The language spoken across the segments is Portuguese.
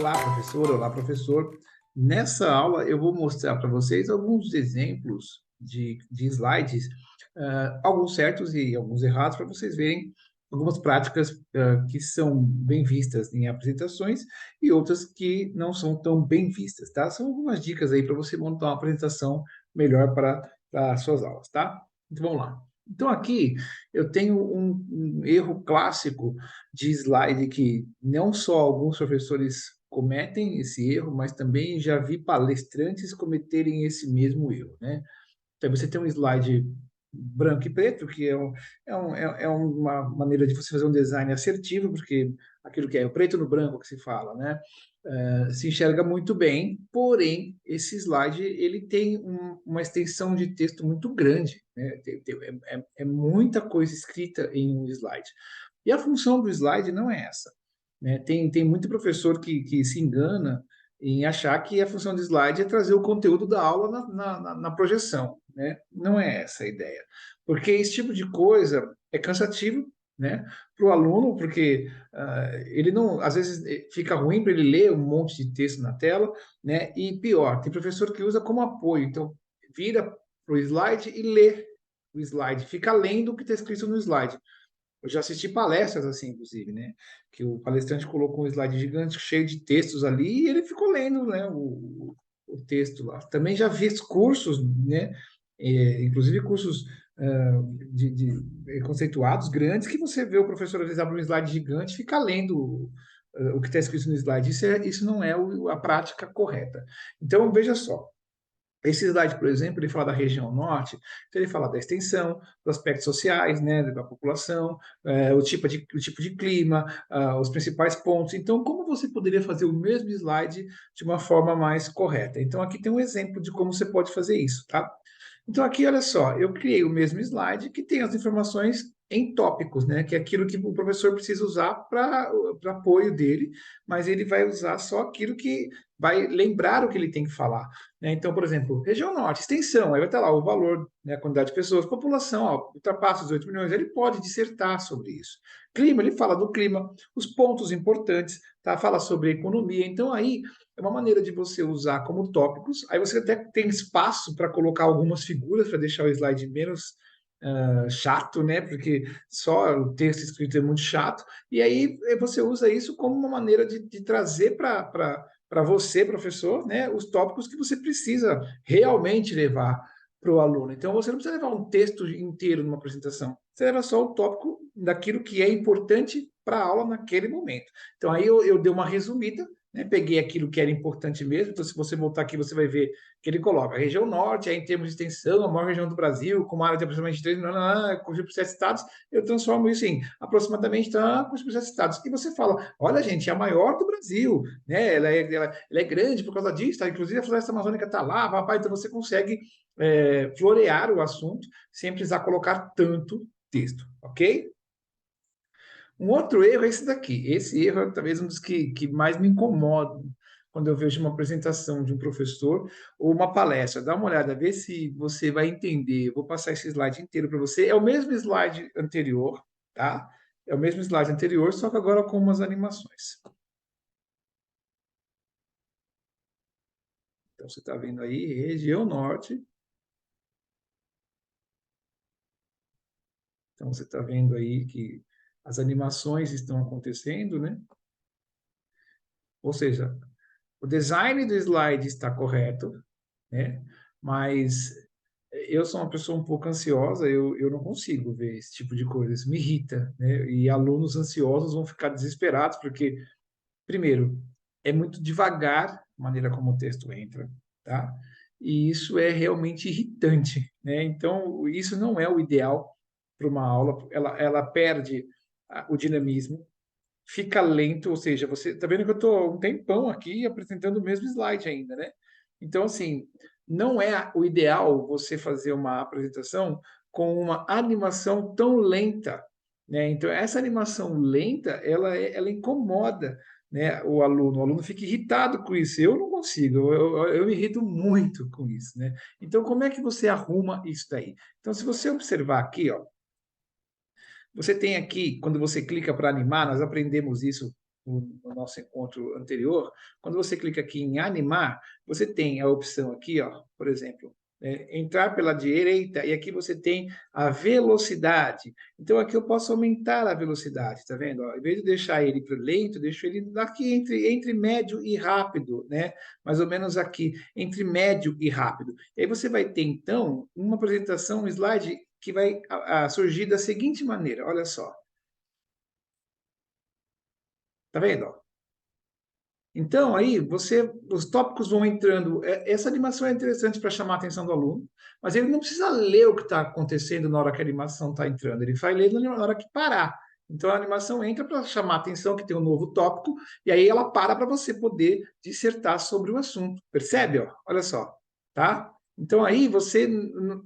Olá, professor. Olá, professor. Nessa aula, eu vou mostrar para vocês alguns exemplos de slides, alguns certos e alguns errados, para vocês verem algumas práticas, que são bem vistas em apresentações e outras que não são tão bem vistas, tá? São algumas dicas aí para você montar uma apresentação melhor para as suas aulas, tá? Então, vamos lá. Então, aqui eu tenho um erro clássico de slide que não só alguns professores cometem esse erro, mas também já vi palestrantes cometerem esse mesmo erro, né? Então, você tem um slide branco e preto, que é uma maneira de você fazer um design assertivo, porque aquilo que é o preto no branco que se fala, né? Se enxerga muito bem, porém, esse slide ele tem uma extensão de texto muito grande, né? É muita coisa escrita em um slide. E a função do slide não é essa, né? Tem muito professor que se engana em achar que a função do slide é trazer o conteúdo da aula na projeção, né? Não é essa a ideia. Porque esse tipo de coisa é cansativo, né, para o aluno, porque ele não, às vezes fica ruim para ele ler um monte de texto na tela, né? E pior, tem professor que usa como apoio, então vira para o slide e lê o slide, fica lendo o que está escrito no slide. Eu já assisti palestras assim, inclusive, né? Que o palestrante colocou um slide gigante cheio de textos ali e ele ficou lendo, né, o texto lá. Também já vi cursos, né? Inclusive cursos conceituados grandes que você vê o professor às vezes abre um slide gigante e fica lendo o que está escrito no slide. Isso não é a prática correta. Então, veja só. Esse slide, por exemplo, ele fala da região norte, então ele fala da extensão, dos aspectos sociais, né, da população, o tipo de clima, os principais pontos. Então, como você poderia fazer o mesmo slide de uma forma mais correta? Então, aqui tem um exemplo de como você pode fazer isso, tá? Então, aqui, olha só, eu criei o mesmo slide que tem as informações em tópicos, né? Que é aquilo que o professor precisa usar para apoio dele, mas ele vai usar só aquilo que vai lembrar o que ele tem que falar, né? Então, por exemplo, região norte, extensão, aí vai estar lá o valor, né, a quantidade de pessoas, população, ó, ultrapassa os 8 milhões, ele pode dissertar sobre isso. Clima, ele fala do clima, os pontos importantes, tá? Fala sobre economia. Então, aí é uma maneira de você usar como tópicos. Aí você até tem espaço para colocar algumas figuras para deixar o slide menos chato, né? Porque só o texto escrito é muito chato. E aí você usa isso como uma maneira de trazer para você, professor, né, os tópicos que você precisa realmente levar para o aluno. Então, você não precisa levar um texto inteiro numa apresentação. Você leva só o tópico daquilo que é importante para a aula naquele momento. Então, aí eu dei uma resumida, né, peguei aquilo que era importante mesmo. Então, se você voltar aqui, você vai ver que ele coloca a região norte, aí em termos de extensão, a maior região do Brasil, com uma área de aproximadamente 3 milhões, com 7 estados, eu transformo isso em aproximadamente com 7 estados. E você fala, olha, gente, é a maior do Brasil, né? Ela é grande por causa disso, tá? Inclusive a floresta amazônica está lá, papai, então você consegue florear o assunto sem precisar colocar tanto texto, ok? Um outro erro é esse daqui. Esse erro é talvez um dos que mais me incomoda quando eu vejo uma apresentação de um professor ou uma palestra. Dá uma olhada, vê se você vai entender. Eu vou passar esse slide inteiro para você. É o mesmo slide anterior, tá? É o mesmo slide anterior, só que agora com umas animações. Então, você está vendo aí, região norte. Então, você está vendo aí que as animações estão acontecendo, né? Ou seja, o design do slide está correto, né? Mas eu sou uma pessoa um pouco ansiosa, eu não consigo ver esse tipo de coisa, isso me irrita, né? E alunos ansiosos vão ficar desesperados, porque, primeiro, é muito devagar a maneira como o texto entra, tá? E isso é realmente irritante, né? Então, isso não é o ideal para uma aula, ela perde o dinamismo, fica lento, ou seja, você está vendo que eu estou um tempão aqui apresentando o mesmo slide ainda, né? Então, assim, não é o ideal você fazer uma apresentação com uma animação tão lenta, né? Então, essa animação lenta, ela incomoda, né, o aluno fica irritado com isso. Eu não consigo, eu me irrito muito com isso, né? Então, como é que você arruma isso daí? Então, se você observar aqui, ó, você tem aqui, quando você clica para animar, nós aprendemos isso no nosso encontro anterior, quando você clica aqui em animar, você tem a opção aqui, ó, por exemplo, entrar pela direita, e aqui você tem a velocidade. Então, aqui eu posso aumentar a velocidade, tá vendo? Ó, em vez de deixar ele para lento, deixo ele aqui entre médio e rápido, né? Mais ou menos aqui, entre médio e rápido. E aí você vai ter, então, uma apresentação, um slide que vai surgir da seguinte maneira, olha só. Tá vendo? Então, aí, os tópicos vão entrando. Essa animação é interessante para chamar a atenção do aluno, mas ele não precisa ler o que está acontecendo na hora que a animação está entrando, ele vai ler na hora que parar. Então, a animação entra para chamar a atenção que tem um novo tópico, e aí ela para você poder dissertar sobre o assunto. Percebe? Ó? Olha só, tá? Então, aí,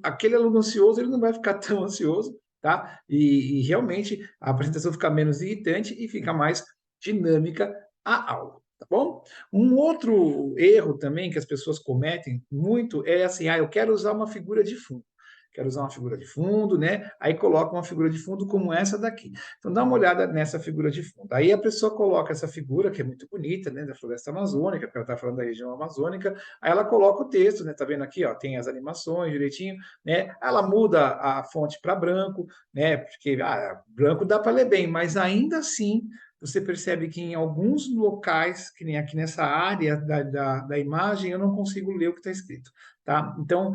aquele aluno ansioso, ele não vai ficar tão ansioso, tá? E realmente a apresentação fica menos irritante e fica mais dinâmica a aula. Tá bom? Um outro erro também que as pessoas cometem muito é assim, eu quero usar uma figura de fundo. Quero usar uma figura de fundo, né? Aí coloca uma figura de fundo como essa daqui. Então dá uma olhada nessa figura de fundo. Aí a pessoa coloca essa figura, que é muito bonita, né? Da floresta amazônica, porque ela está falando da região amazônica. Aí ela coloca o texto, né? Tá vendo aqui, ó? Tem as animações direitinho, né? Ela muda a fonte para branco, né? Porque branco dá para ler bem, mas ainda assim você percebe que em alguns locais, que nem aqui nessa área da imagem, eu não consigo ler o que está escrito. Tá? Então,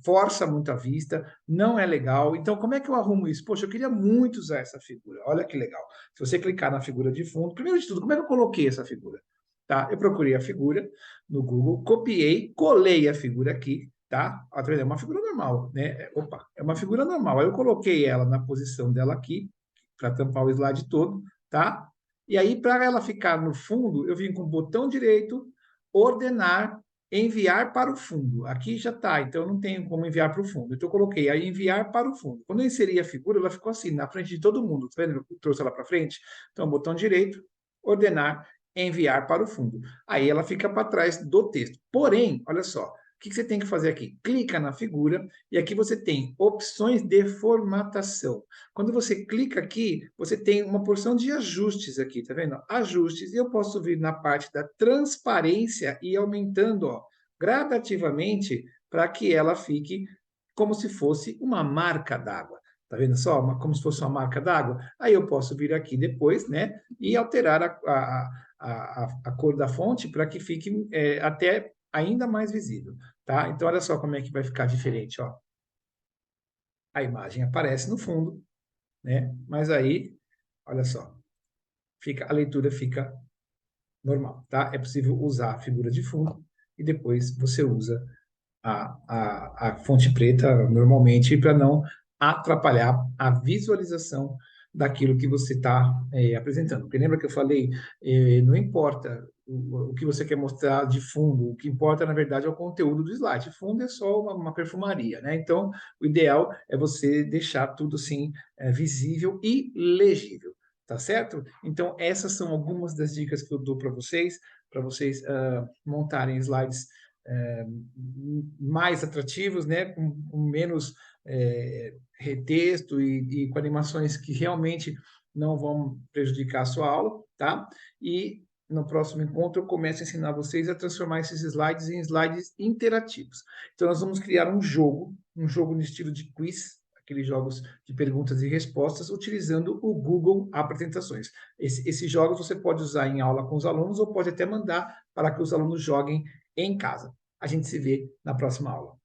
força muito a vista, não é legal. Então, como é que eu arrumo isso? Poxa, eu queria muito usar essa figura. Olha que legal. Se você clicar na figura de fundo, primeiro de tudo, como é que eu coloquei essa figura? Tá? Eu procurei a figura no Google, copiei, colei a figura aqui, tá? É uma figura normal, né? Opa, é uma figura normal. Aí eu coloquei ela na posição dela aqui, para tampar o slide todo, tá? E aí, para ela ficar no fundo, eu vim com o botão direito, ordenar, enviar para o fundo. Aqui já está, então eu não tenho como enviar para o fundo. Então eu coloquei aí enviar para o fundo. Quando eu inseri a figura, ela ficou assim, na frente de todo mundo. Tá vendo? Eu trouxe ela para frente. Então, botão direito, ordenar, enviar para o fundo. Aí ela fica para trás do texto. Porém, olha só, o que você tem que fazer aqui? Clica na figura e aqui você tem opções de formatação. Quando você clica aqui, você tem uma porção de ajustes aqui, tá vendo? Ajustes, e eu posso vir na parte da transparência e ir aumentando, ó, gradativamente para que ela fique como se fosse uma marca d'água. Tá vendo só? Como se fosse uma marca d'água. Aí eu posso vir aqui depois, né? E alterar a cor da fonte para que fique até ainda mais visível, tá? Então, olha só como é que vai ficar diferente, ó. A imagem aparece no fundo, né? Mas aí, olha só, a leitura fica normal, tá? É possível usar a figura de fundo e depois você usa a fonte preta normalmente para não atrapalhar a visualização daquilo que você está apresentando. Porque lembra que eu falei, não importa o que você quer mostrar de fundo, o que importa, na verdade, é o conteúdo do slide. Fundo é só uma perfumaria, né? Então, o ideal é você deixar tudo assim visível e legível, tá certo? Então, essas são algumas das dicas que eu dou para vocês montarem slides mais atrativos, né, com menos retexto e com animações que realmente não vão prejudicar a sua aula, tá? E no próximo encontro eu começo a ensinar vocês a transformar esses slides em slides interativos. Então nós vamos criar um jogo no estilo de quiz, aqueles jogos de perguntas e respostas, utilizando o Google Apresentações. Esses jogos você pode usar em aula com os alunos ou pode até mandar para que os alunos joguem em casa. A gente se vê na próxima aula.